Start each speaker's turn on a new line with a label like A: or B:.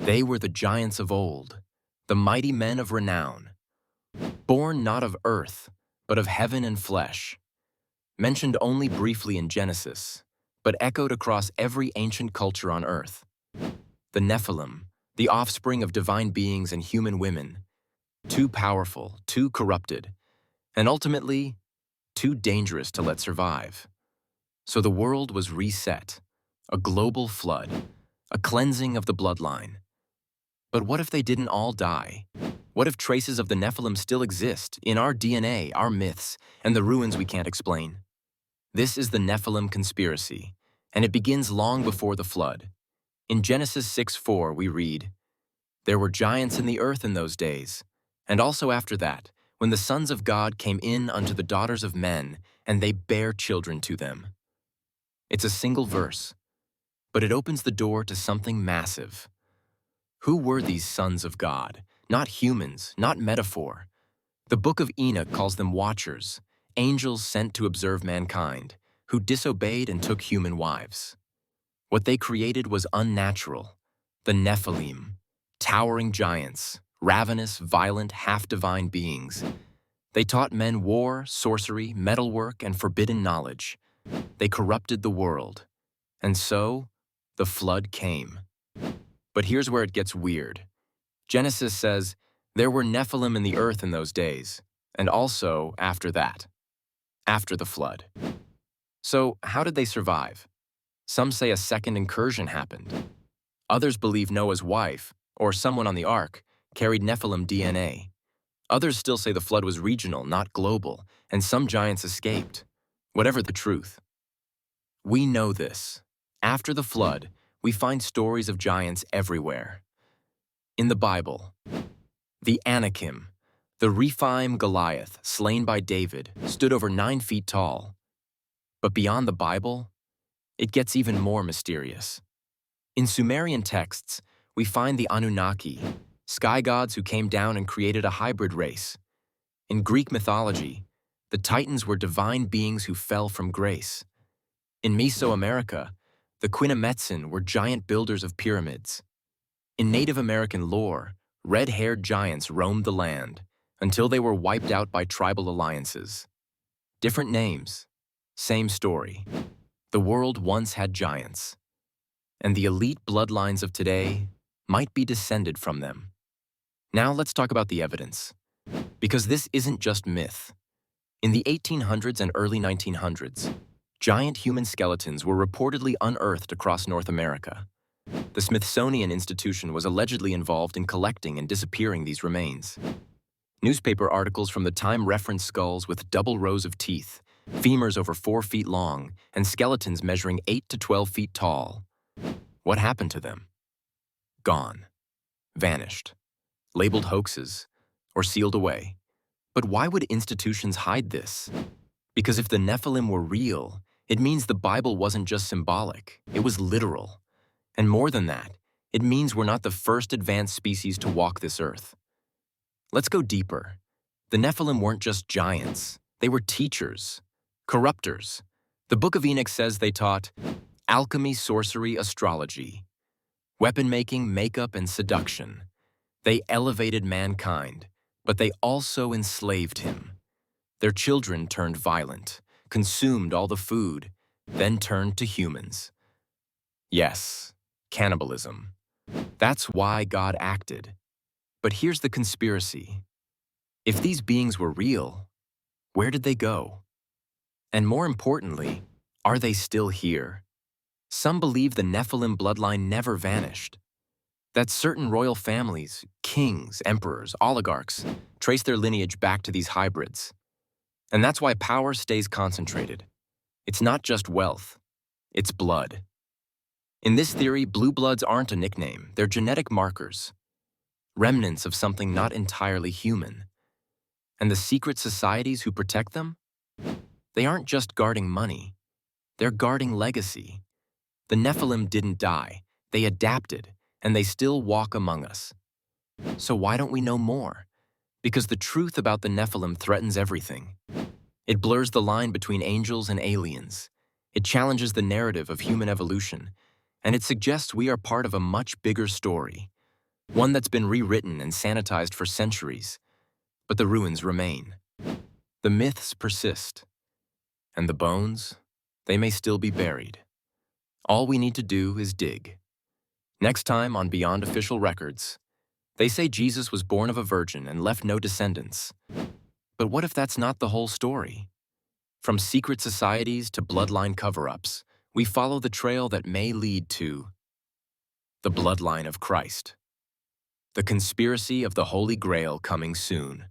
A: They were the giants of old, the mighty men of renown, born not of earth, but of heaven and flesh, mentioned only briefly in Genesis, but echoed across every ancient culture on earth. The Nephilim, the offspring of divine beings and human women, too powerful, too corrupted, and ultimately, too dangerous to let survive. So the world was reset, a global flood, a cleansing of the bloodline. But what if they didn't all die? What if traces of the Nephilim still exist in our DNA, our myths, and the ruins we can't explain? This is the Nephilim Conspiracy, and it begins long before the flood. In Genesis 6:4 we read, "There were giants in the earth in those days, and also after that, when the sons of God came in unto the daughters of men, and they bare children to them." It's a single verse, but it opens the door to something massive. Who were these sons of God? Not humans, not metaphor. The Book of Enoch calls them watchers, angels sent to observe mankind, who disobeyed and took human wives. What they created was unnatural. The Nephilim, towering giants, ravenous, violent, half-divine beings. They taught men war, sorcery, metalwork, and forbidden knowledge. They corrupted the world. And so, the flood came. But here's where it gets weird. Genesis says, there were Nephilim in the earth in those days, and also after that, after the flood. So how did they survive? Some say a second incursion happened. Others believe Noah's wife, or someone on the ark, carried Nephilim DNA. Others still say the flood was regional, not global, and some giants escaped. Whatever the truth. We know this. After the flood, we find stories of giants everywhere. In the Bible, the Anakim, the Rephaim Goliath, slain by David, stood over 9 feet tall. But beyond the Bible, it gets even more mysterious. In Sumerian texts, we find the Anunnaki, sky gods who came down and created a hybrid race. In Greek mythology, the Titans were divine beings who fell from grace. In Mesoamerica, the Quinametsin were giant builders of pyramids. In Native American lore, red-haired giants roamed the land until they were wiped out by tribal alliances. Different names, same story. The world once had giants, and the elite bloodlines of today might be descended from them. Now let's talk about the evidence, because this isn't just myth. In the 1800s and early 1900s, giant human skeletons were reportedly unearthed across North America. The Smithsonian institution was allegedly involved in collecting and disappearing these remains. Newspaper articles from the time reference skulls with double rows of teeth, femurs over 4 feet long, and skeletons measuring 8 to 12 feet tall. What happened to them? Gone. Vanished. Labeled hoaxes, or sealed away. But why would institutions hide this? Because if the Nephilim were real, it means the Bible wasn't just symbolic, it was literal. And more than that, it means we're not the first advanced species to walk this earth. Let's go deeper. The Nephilim weren't just giants, they were teachers, corruptors. The Book of Enoch says they taught alchemy, sorcery, astrology, weapon-making, makeup, and seduction. They elevated mankind, but they also enslaved him. Their children turned violent, consumed all the food, then turned to humans. Yes, cannibalism. That's why God acted. But here's the conspiracy. If these beings were real, where did they go? And more importantly, are they still here? Some believe the Nephilim bloodline never vanished. That certain royal families, kings, emperors, oligarchs, trace their lineage back to these hybrids. And that's why power stays concentrated. It's not just wealth, it's blood. In this theory, blue bloods aren't a nickname, they're genetic markers, remnants of something not entirely human. And the secret societies who protect them? They aren't just guarding money, they're guarding legacy. The Nephilim didn't die, they adapted, and they still walk among us. So why don't we know more? Because the truth about the Nephilim threatens everything. It blurs the line between angels and aliens. It challenges the narrative of human evolution, and it suggests we are part of a much bigger story, One that's been rewritten and sanitized for centuries, but the ruins remain. The myths persist, and the bones, they may still be buried. All we need to do is dig. Next time on Beyond Official Records, they say Jesus was born of a virgin and left no descendants. But what if that's not the whole story? From secret societies to bloodline cover-ups, we follow the trail that may lead to the bloodline of Christ. The conspiracy of the Holy Grail coming soon.